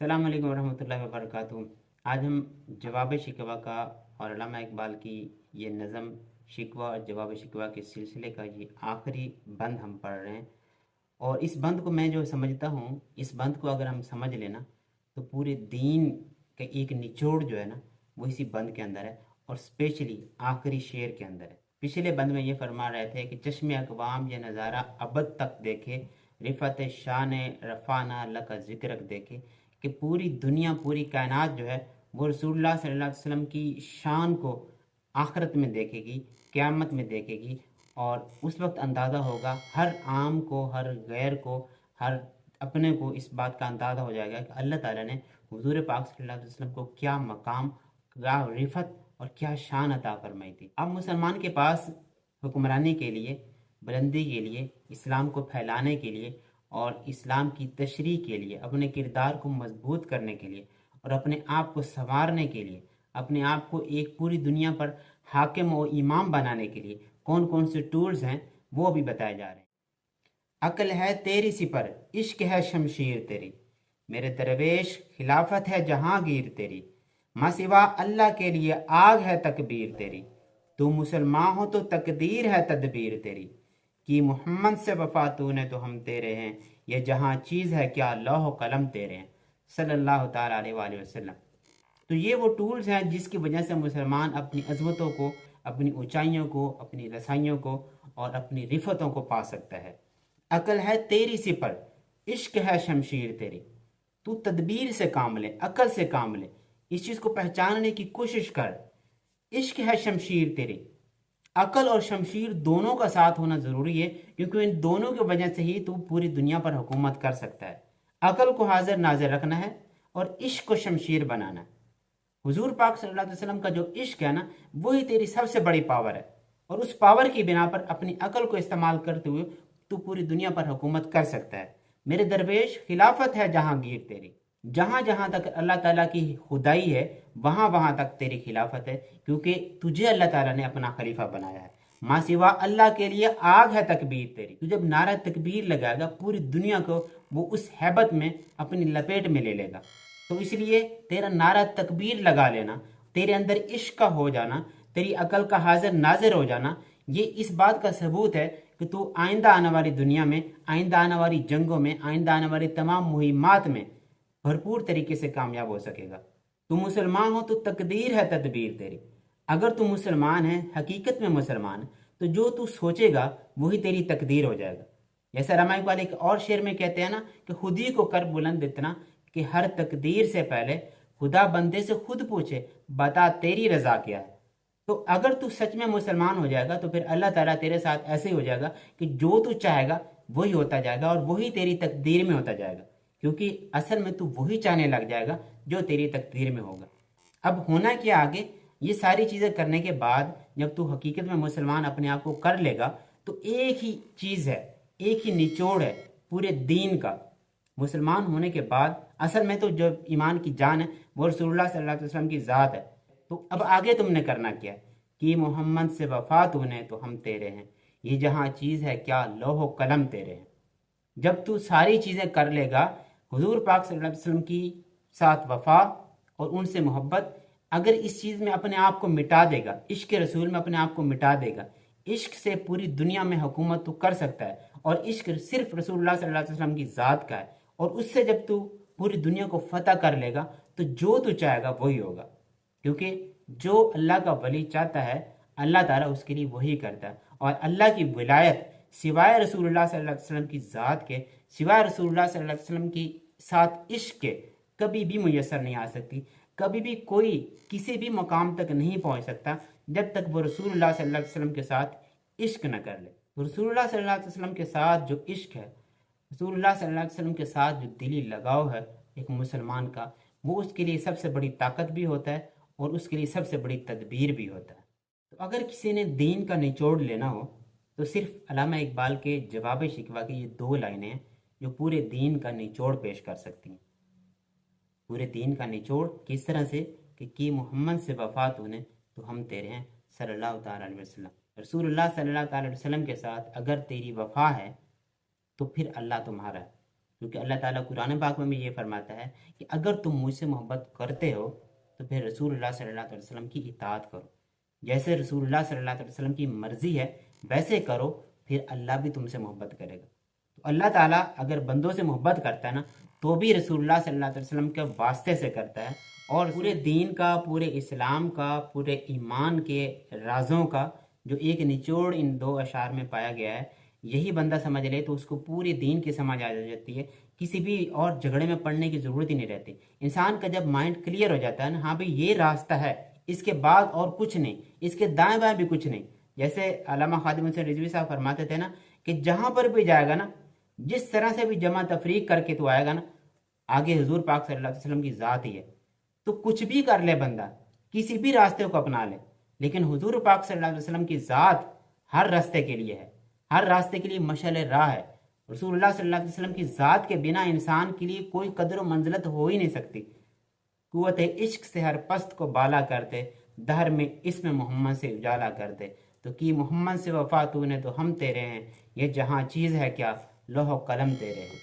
अस्सलाम वालेकुम रहमतुल्लाहि व बरकातुहू। आज हम जवाब शिकवा का और अल्लामा इकबाल की ये नज़म शिकवा और जवाब शिकवा के सिलसिले का ये आखिरी बंद हम पढ़ रहे हैं। और इस बंद को मैं जो समझता हूँ, इस बंद को अगर हम समझ लेना तो पूरे दीन का एक निचोड़ जो है ना वो इसी बंद के अंदर है, और स्पेशली आखिरी शेर के अंदर है। पिछले बंद में ये फरमा रहे थे कि चश्मे अकवाम ये नज़ारा अबद तक देखे, रिफ़त शान रफ़ाना लका ज़िक्रक देखे, कि पूरी दुनिया पूरी कायनात जो है वो रसूलुल्लाह सल्लल्लाहु अलैहि वसल्लम की शान को आखिरत में देखेगी, क़यामत में देखेगी। और उस वक्त अंदाज़ा होगा हर आम को, हर गैर को, हर अपने को इस बात का अंदाज़ा हो जाएगा कि अल्लाह ताला ने हुजूर पाक सल्लल्लाहु अलैहि वसल्लम को क्या मकाम, क्या रिफ़त और क्या शान अता फरमाई थी। अब मुसलमान के पास हुक्मरानी के लिए, बुलंदी के लिए, इस्लाम को फैलाने के लिए और इस्लाम की तशरीह के लिए, अपने किरदार को मजबूत करने के लिए और अपने आप को संवारने के लिए, अपने आप को एक पूरी दुनिया पर हाकिम और इमाम बनाने के लिए कौन कौन से टूल्स हैं वो अभी बताए जा रहे हैं। अक्ल है तेरी सिपर, इश्क है शमशीर तेरी, मेरे दरवेश खिलाफत है जहांगीर तेरी, माँ सिवा अल्लाह के लिए आग है तकबीर तेरी, तू मुसलमान हो तो तकदीर है तदबीर तेरी, कि मोहम्मद से वफा तूने तो हम तेरे हैं, ये जहाँ चीज़ है क्या लौह कलम तेरे हैं, सल्लल्लाहु ताला अलैहि वसल्लम। तो ये वो टूल्स हैं जिसकी वजह से मुसलमान अपनी अजमतों को, अपनी ऊंचाइयों को, अपनी रसाइयों को और अपनी रिफतों को पा सकता है। अकल है तेरी सिपर, इश्क है शमशीर तेरी, तू तदबीर से काम ले, अकल से काम ले, इस चीज़ को पहचानने की कोशिश कर। इश्क है शमशीर तेरी, अकल और शमशीर दोनों का साथ होना ज़रूरी है, क्योंकि इन दोनों की वजह से ही तू पूरी दुनिया पर हुकूमत कर सकता है। अकल को हाजिर नाजिर रखना है और इश्क को शमशीर बनाना है। हुजूर पाक सल्लल्लाहु अलैहि वसल्लम का जो इश्क है ना, वही तेरी सबसे बड़ी पावर है, और उस पावर की बिना पर अपनी अकल को इस्तेमाल करते हुए तू पूरी दुनिया पर हुकूमत कर सकता है। मेरे दरवेश खिलाफत है जहांगीर तेरी, जहाँ जहाँ तक अल्लाह ताला की खुदाई है वहाँ वहाँ तक तेरी खिलाफत है, क्योंकि तुझे अल्लाह ताला ने अपना खलीफा बनाया है। माँ सिवा अल्लाह के लिए आग है तकबीर तेरी, तू जब नारा तकबीर लगाएगा पूरी दुनिया को वो उस हैबत में अपनी लपेट में ले लेगा। तो इसलिए तेरा नारा तकबीर लगा लेना, तेरे अंदर इश्क का हो जाना, तेरी अकल का हाजिर नाजिर हो जाना, ये इस बात का सबूत है कि तू आइंदा आने वाली दुनिया में, आइंदा आने वाली जंगों में, आइंदा आने वाली तमाम मुहिमात में भरपूर तरीके से कामयाब हो सकेगा। तू मुसलमान हो तो तकदीर है तदबीर तेरी, अगर तू मुसलमान है, हकीकत में मुसलमान है, तो जो तू सोचेगा वही तेरी तकदीर हो जाएगा। जैसा रामा इकबाल एक और शेर में कहते हैं ना कि खुद ही को कर बुलंद इतना कि हर तकदीर से पहले खुदा बंदे से खुद पूछे बता तेरी रजा क्या है। तो अगर तू सच में मुसलमान हो जाएगा तो फिर अल्लाह ताला तेरे साथ ऐसे ही हो जाएगा कि जो तू चाहेगा वही होता जाएगा और वही तेरी तकदीर में होता जाएगा, क्योंकि असल में तू वही चाहने लग जाएगा जो तेरी तकदीर में होगा। अब होना क्या आगे, ये सारी चीज़ें करने के बाद जब तू हकीकत में मुसलमान अपने आप को कर लेगा तो एक ही चीज़ है, एक ही निचोड़ है पूरे दीन का। मुसलमान होने के बाद असल में तो जो ईमान की जान है वो रसूलुल्लाह सल्लल्लाहु अलैहि वसल्लम की ज़ात है। तो अब आगे तुमने करना क्या है कि मोहम्मद से वफा तूने तो हम तेरे हैं, ये जहाँ चीज़ है क्या लौह कलम तेरे हैं। जब तू सारी चीज़ें कर लेगा, हुजूर पाक सल्लल्लाहु अलैहि वसल्लम की साथ वफा और उनसे मोहब्बत, अगर इस चीज़ में अपने आप को मिटा देगा, इश्क रसूल में अपने आप को मिटा देगा, इश्क से पूरी दुनिया में हुकूमत तू कर सकता है, और इश्क सिर्फ रसूलुल्लाह सल्लल्लाहु अलैहि वसल्लम की ज़ात का है, और उससे जब तू पूरी दुनिया को फतह कर लेगा तो जो तू चाहेगा वही होगा, क्योंकि जो अल्लाह का वली चाहता है अल्लाह ताला उसके लिए वही करता है। और अल्लाह की विलायत सिवाय रसूलुल्लाह सल्लल्लाहु अलैहि वसल्लम की ज़ात के, सिवाय रसूलुल्लाह सल्लल्लाहु अलैहि वसल्लम की साथ इश्क के कभी भी मुयसर नहीं आ सकती। कभी भी कोई किसी भी मकाम तक नहीं पहुंच सकता जब तक वो रसूलुल्लाह सल्लल्लाहु अलैहि वसल्लम के साथ इश्क न कर ले। तो रसूलुल्लाह सल्लल्लाहु अलैहि वसल्लम के साथ जो इश्क है, रसूलुल्लाह सल्लल्लाहु अलैहि वसल्लम के साथ जो दिली लगाव है एक मुसलमान का, वो उसके लिए सबसे बड़ी ताकत भी होता है और उसके लिए सबसे बड़ी तदबीर भी होता है। तो अगर किसी ने दीन का निचोड़ लेना हो तो सिर्फ अल्लामा इकबाल के जवाब शिकवा की ये दो लाइनें हैं जो पूरे दीन का निचोड़ पेश कर सकती हैं। पूरे दीन का निचोड़ किस तरह से कि मोहम्मद से वफा तूने तो हम तेरे हैं सल्लल्लाहु ताला अलैहि वसल्लम। रसूलुल्लाह सल्लल्लाहु ताला अलैहि वसल्लम के साथ अगर तेरी वफा है तो फिर अल्लाह तुम्हारा है। کیونکہ اللہ تعالیٰ قرآن پاک میں بھی یہ فرماتا ہے کہ اگر تم مجھ سے محبت کرتے ہو تو پھر رسول اللہ صلی اللہ علیہ وسلم کی اطاعت کرو، جیسے رسول اللہ صلی اللہ علیہ وسلم کی مرضی ہے ویسے کرو، پھر اللہ بھی تم سے محبت کرے گا۔ تو اللہ تعالیٰ اگر بندوں سے محبت کرتا ہے نا تو بھی رسول اللہ صلی اللہ علیہ وسلم کے واسطے سے کرتا ہے، اور پورے دین کا، پورے اسلام کا، پورے ایمان کے رازوں کا جو ایک نچوڑ ان دو اشعار میں پایا گیا ہے، یہی بندہ سمجھ لے تو اس کو پوری دین کی سمجھ آ جاتی ہے، کسی بھی اور جھگڑے میں پڑنے کی ضرورت ہی نہیں رہتی۔ انسان کا جب مائنڈ کلیئر ہو جاتا ہے نا، ہاں بھئی یہ راستہ ہے، اس کے بعد اور کچھ نہیں، اس کے دائیں بائیں بھی کچھ نہیں۔ جیسے علامہ خادم حسین رضوی صاحب فرماتے تھے نا کہ جہاں پر بھی جائے گا نا، جس طرح سے بھی جمع تفریق کر کے تو آئے گا نا، آگے حضور پاک صلی اللہ علیہ وسلم کی ذات ہی ہے۔ تو کچھ بھی کر لے بندہ، کسی بھی راستے کو اپنا لے، لیکن حضور پاک صلی اللہ علیہ وسلم کی ذات ہر راستے کے لیے ہے، ہر راستے کے لیے مشعل راہ ہے۔ رسول اللہ صلی اللہ علیہ وسلم کی ذات کے بنا انسان کے لیے کوئی قدر و منزلت ہو ہی نہیں سکتی۔ قوت عشق سے ہر پست کو بالا کرتے، دہر میں اسم محمد سے اجالا کرتے۔ تو کی محمد سے وفا تو نے تو ہم تیرے ہیں، یہ جہاں چیز ہے کیا، لوح و قلم تیرے ہیں۔